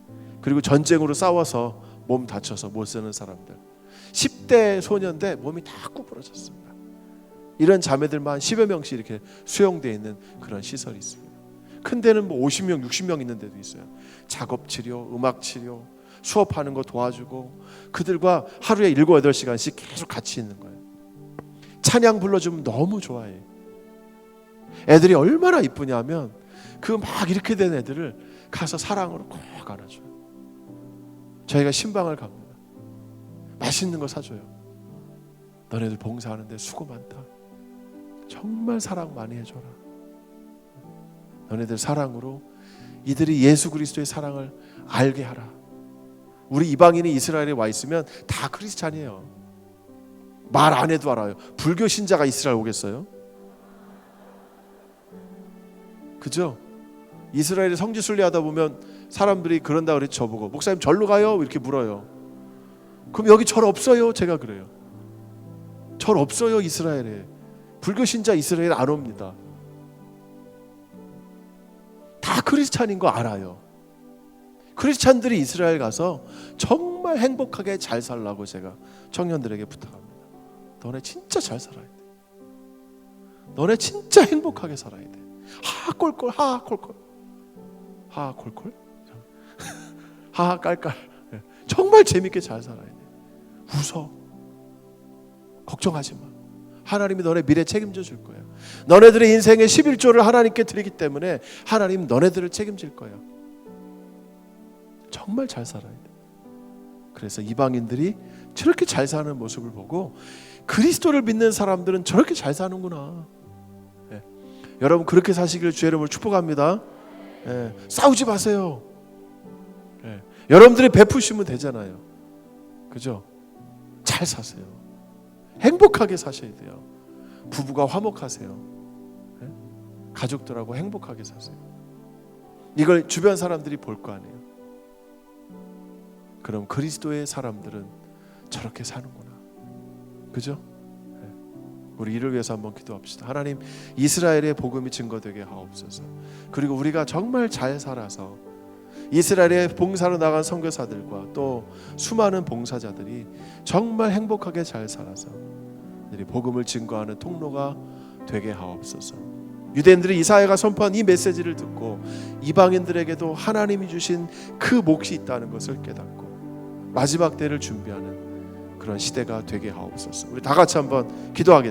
그리고 전쟁으로 싸워서 몸 다쳐서 못 쓰는 사람들, 10대 소년인데 몸이 다 구부러졌습니다. 이런 자매들만 10여 명씩 이렇게 수용되어 있는 그런 시설이 있습니다. 큰 데는 뭐 50명, 60명 있는 데도 있어요. 작업치료, 음악치료, 수업하는 거 도와주고 그들과 하루에 7, 8시간씩 계속 같이 있는 거예요. 찬양 불러주면 너무 좋아해. 애들이 얼마나 이쁘냐면 그 막 이렇게 된 애들을 가서 사랑으로 꼭 안아줘요. 저희가 신방을 갑니다. 맛있는 거 사줘요. 너네들 봉사하는데 수고 많다. 정말 사랑 많이 해줘라. 너네들 사랑으로 이들이 예수 그리스도의 사랑을 알게 하라. 우리 이방인이 이스라엘에 와 있으면 다 크리스찬이에요. 말 안 해도 알아요. 불교 신자가 이스라엘 오겠어요? 그죠? 이스라엘에 성지 순례하다 보면 사람들이 그런다 그랬지. 저보고 목사님 절로 가요? 이렇게 물어요. 그럼 여기 절 없어요? 제가 그래요. 절 없어요 이스라엘에. 불교 신자 이스라엘 안 옵니다. 다 크리스찬인 거 알아요. 크리스찬들이 이스라엘 가서 정말 행복하게 잘 살라고 제가 청년들에게 부탁합니다. 너네 진짜 잘 살아야 돼. 너네 진짜 행복하게 살아야 돼. 하 꼴꼴 하 꼴꼴 하 꼴꼴 하 깔깔. 정말 재밌게 잘 살아야 돼. 웃어. 걱정하지 마. 하나님이 너네 미래 책임져 줄 거야. 너네들의 인생의 11조를 하나님께 드리기 때문에 하나님 너네들을 책임질 거야. 정말 잘 살아야 돼. 그래서 이방인들이 저렇게 잘 사는 모습을 보고 그리스도를 믿는 사람들은 저렇게 잘 사는구나. 여러분 그렇게 사시기를 주의 이름으로 축복합니다. 싸우지 마세요. 여러분들이 베푸시면 되잖아요. 그죠? 잘 사세요. 행복하게 사셔야 돼요. 부부가 화목하세요. 가족들하고 행복하게 사세요. 이걸 주변 사람들이 볼 거 아니에요. 그럼 그리스도의 사람들은 저렇게 사는구나. 그죠? 우리 이를 위해서 한번 기도합시다. 하나님, 이스라엘의 복음이 증거되게 하옵소서. 그리고 우리가 정말 잘 살아서 이스라엘에 봉사로 나간 선교사들과 또 수많은 봉사자들이 정말 행복하게 잘 살아서 복음을 증거하는 통로가 되게 하옵소서. 유대인들이 이사야가 선포한 이 메시지를 듣고 이방인들에게도 하나님이 주신 그 몫이 있다는 것을 깨닫고 마지막 때를 준비하는 그런 시대가 되게 하옵소서. 우리 다 같이 한번 기도하겠습니다.